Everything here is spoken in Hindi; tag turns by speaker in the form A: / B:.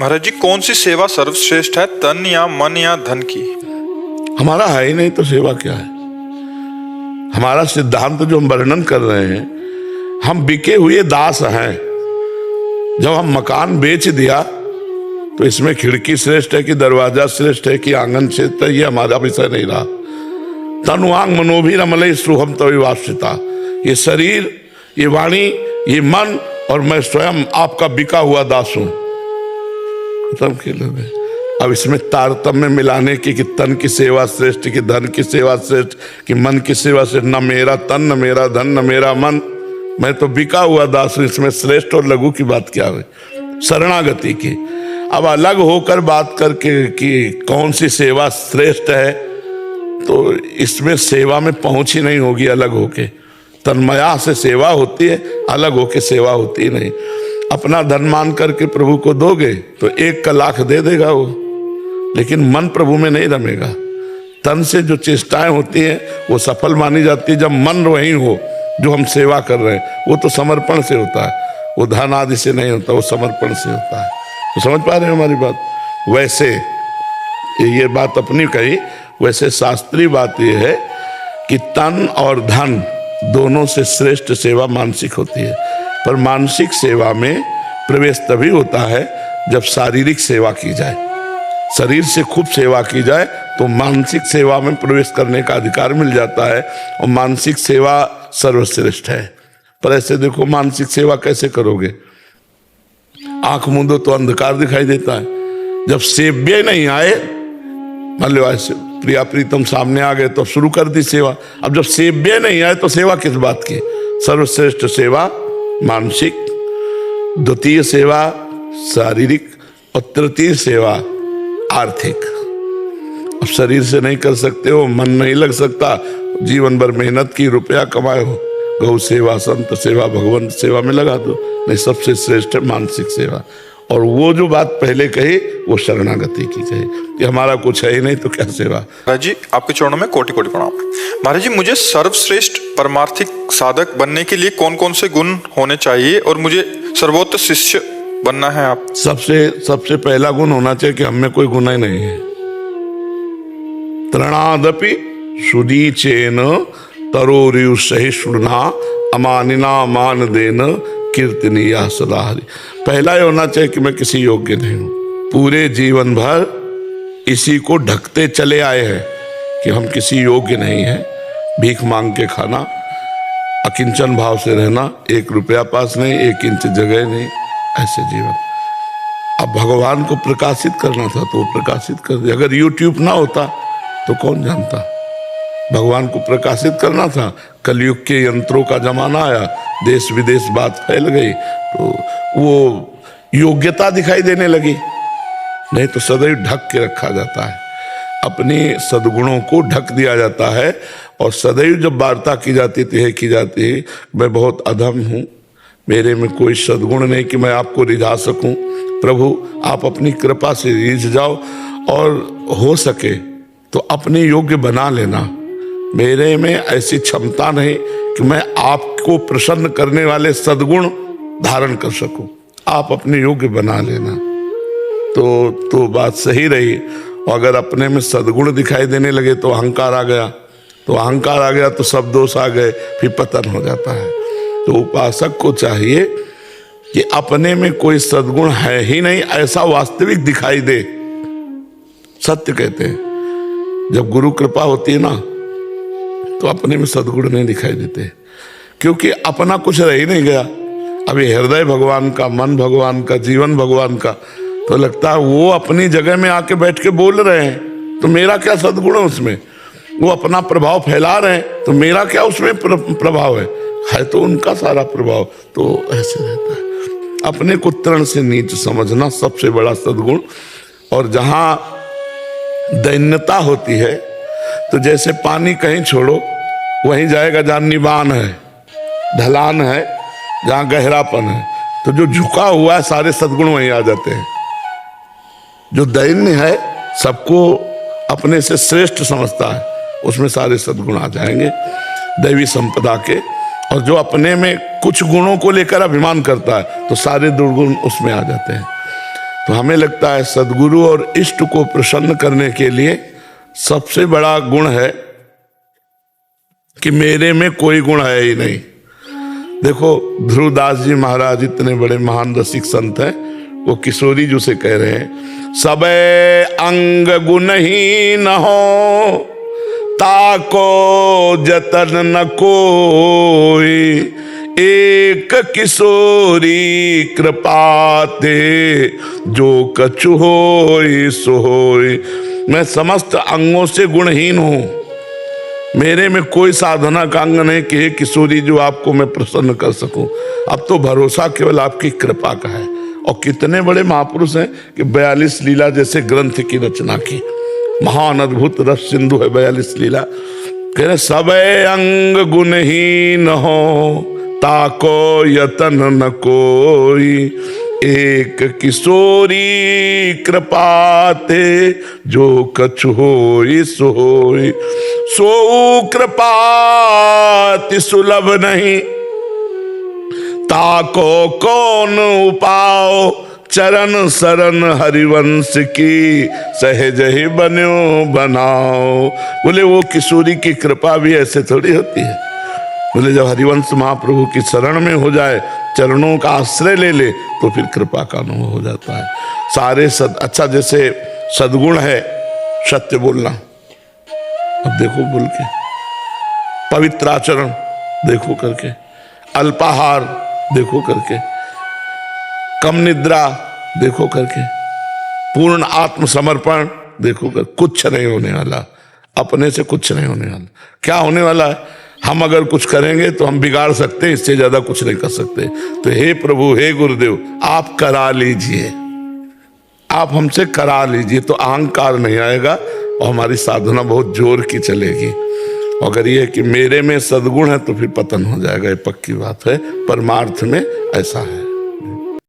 A: महाराज जी, कौन सी सेवा सर्वश्रेष्ठ है, तन या मन या धन की?
B: हमारा है ही नहीं तो सेवा क्या है? हमारा सिद्धांत जो हम वर्णन कर रहे हैं, हम बिके हुए दास हैं। जब हम मकान बेच दिया तो इसमें खिड़की श्रेष्ठ है कि दरवाजा श्रेष्ठ है कि आंगन श्रेष्ठ है, ये हमारा विषय नहीं रहा। तनुवांग मनोभिरमले सुहम तविवासिता, ये शरीर, ये वाणी, ये मन और मैं स्वयं आपका बिका हुआ दास हूं। खत्म खेल में। अब इसमें तारतम्य मिलाने की कि तन की सेवा श्रेष्ठ, कि धन की सेवा श्रेष्ठ, कि मन की सेवा श्रेष्ठ, न मेरा तन, न मेरा धन, न मेरा मन, मैं तो बिका हुआ दास हूं। इसमें श्रेष्ठ और लघु की बात क्या है? शरणागति की। अब अलग होकर बात करके कि कौन सी सेवा श्रेष्ठ है, तो इसमें सेवा में पहुंच ही नहीं होगी। अलग होके तन्मया से सेवा होती है, अलग होके सेवा होती ही नहीं। अपना धन मान करके प्रभु को दोगे तो 1 का लाख दे देगा वो, लेकिन मन प्रभु में नहीं रमेगा। तन से जो चेष्टाएं होती हैं वो सफल मानी जाती है जब मन वही हो जो हम सेवा कर रहे हैं। वो तो समर्पण से होता है, वो धन आदि से नहीं होता, वो समर्पण से होता है। तो समझ पा रहे हैं हमारी बात? वैसे ये बात अपनी कही, वैसे शास्त्रीय बात यह है कि तन और धन दोनों से श्रेष्ठ सेवा मानसिक होती है। पर मानसिक सेवा में प्रवेश तभी होता है जब शारीरिक सेवा की जाए। शरीर से खूब सेवा की जाए तो मानसिक सेवा में प्रवेश करने का अधिकार मिल जाता है, और मानसिक सेवा सर्वश्रेष्ठ है। पर ऐसे देखो, मानसिक सेवा कैसे करोगे? आंख मूंदो तो अंधकार दिखाई देता है। जब सेव्य नहीं आए, मान लो ऐसे प्रिया प्रीतम सामने आ गए तो शुरू कर दी सेवा। अब जब सेव्य नहीं आए तो सेवा किस बात की? सर्वश्रेष्ठ सेवा मानसिक, द्वितीय सेवा शारीरिक, और तृतीय सेवा आर्थिक। अब शरीर से नहीं कर सकते हो, मन नहीं लग सकता, जीवन भर मेहनत की, रुपया कमाए हो, गौ सेवा, संत सेवा, भगवंत सेवा में लगा दो। नहीं, सबसे श्रेष्ठ है मानसिक सेवा। और वो जो बात पहले कही वो शरणागति की कही कि हमारा कुछ है ही नहीं तो क्या सेवा।
A: महाराज जी, आपके चरणों में कोटि कोटि प्रणाम। महाराज जी, मुझे सर्वश्रेष्ठ परमार्थिक साधक बनने के लिए कौन कौन से गुण होने चाहिए, और मुझे सर्वोत्तम शिष्य बनना है? आप
B: सबसे पहला गुण होना चाहिए कि हमें कोई गुना ही नहीं है। तृणादपि सुदीचेन तरोरियु सहिष्णुना अमानिना मान देन कीर्तनीया सदा हरि। पहला ये होना चाहिए कि मैं किसी योग्य नहीं हूं। पूरे जीवन भर इसी को ढकते चले आए हैं कि हम किसी योग्य नहीं हैं। भीख मांग के खाना, अकिंचन भाव से रहना, 1 रुपया पास नहीं, 1 इंच जगह नहीं, ऐसे जीवन। अब भगवान को प्रकाशित करना था तो वो प्रकाशित कर दिया। अगर YouTube ना होता तो कौन जानता? भगवान को प्रकाशित करना था, कलयुग के यंत्रों का जमाना आया, देश विदेश बात फैल गई, तो वो योग्यता दिखाई देने लगी। नहीं तो सदैव ढक के रखा जाता है, अपने सद्गुणों को ढक दिया जाता है। और सदैव जब वार्ता की जाती है मैं बहुत अधम हूँ, मेरे में कोई सद्गुण नहीं कि मैं आपको रिझा सकूं। प्रभु आप अपनी कृपा से रिझ जाओ, और हो सके तो अपने योग्य बना लेना। मेरे में ऐसी क्षमता नहीं कि मैं आपको प्रसन्न करने वाले सद्गुण धारण कर सकूं, आप अपने योग्य बना लेना। तो बात सही रही। और अगर अपने में सद्गुण दिखाई देने लगे तो अहंकार आ गया, तो सब दोष आ गए, फिर पतन हो जाता है। तो उपासक को चाहिए कि अपने में कोई सद्गुण है ही नहीं ऐसा वास्तविक दिखाई दे। सत्य कहते हैं, जब गुरु कृपा होती है ना तो अपने में सद्गुण नहीं दिखाई देते, क्योंकि अपना कुछ रह ही नहीं गया। अभी हृदय भगवान का, मन भगवान का, जीवन भगवान का, तो लगता है वो अपनी जगह में आके बैठ के बोल रहे हैं तो मेरा क्या सद्गुण है उसमें? वो अपना प्रभाव फैला रहे हैं तो मेरा क्या उसमें प्रभाव है तो उनका सारा प्रभाव। तो ऐसे रहता है। अपने को तृण से नीच समझना सबसे बड़ा सद्गुण। और जहां दैन्यता होती है तो जैसे पानी कहीं छोड़ो वहीं जाएगा जहां निबान है, ढलान है, जहां गहरापन है, तो जो झुका हुआ है सारे सद्गुण वहीं आ जाते हैं। जो दैन्य है, सबको अपने से श्रेष्ठ समझता है, उसमें सारे सद्गुण आ जाएंगे दैवी संपदा के। और जो अपने में कुछ गुणों को लेकर अभिमान करता है तो सारे दुर्गुण उसमें आ जाते हैं। तो हमें लगता है सदगुरु और इष्ट को प्रसन्न करने के लिए सबसे बड़ा गुण है कि मेरे में कोई गुण है ही नहीं। देखो ध्रुवदास जी महाराज इतने बड़े महान रसिक संत हैं, वो किशोरी जी से कह रहे हैं, सबे अंग गुणहीन न हो ताको जतन न कोई, एक किशोरी कृपाते जो कछु होई सो होई। मैं समस्त अंगों से गुणहीन हूं, मेरे में कोई साधना का अंग नहीं कि हे किशोरी जो आपको मैं प्रसन्न कर सकूं। अब तो भरोसा केवल आपकी कृपा का है। और कितने बड़े महापुरुष हैं कि 42 लीला जैसे ग्रंथ की रचना की। महान अद्भुत रस सिंधु है 42 लीला। कह रहे सबे अंग गुणहीन हो ताको यतन न कोई, एक किशोरी कृपाते जो कछु होई सो होई। सो कृपाति सुलभ नहीं ताको कौन उपाओ, चरण शरण हरिवंश की सहज ही बन्यो बनाओ। बोले वो किशोरी की कृपा भी ऐसे थोड़ी होती है। बोले जब हरिवंश महाप्रभु की शरण में हो जाए, चरणों का आश्रय ले ले, तो फिर कृपा का अनुभव हो जाता है। सारे अच्छा जैसे सद्गुण है सत्य बोलना, अब देखो बोल के, पवित्र आचरण देखो करके, अल्पाहार देखो करके, कम निद्रा देखो करके, पूर्ण आत्मसमर्पण देखो कर, कुछ नहीं होने वाला, अपने से कुछ नहीं होने वाला। क्या होने वाला है? हम अगर कुछ करेंगे तो हम बिगाड़ सकते हैं, इससे ज्यादा कुछ नहीं कर सकते। तो हे प्रभु, हे गुरुदेव, आप करा लीजिए, आप हमसे करा लीजिए, तो अहंकार नहीं आएगा और हमारी साधना बहुत जोर की चलेगी। अगर ये है कि मेरे में सद्गुण है तो फिर पतन हो जाएगा, ये पक्की बात है। परमार्थ में ऐसा है।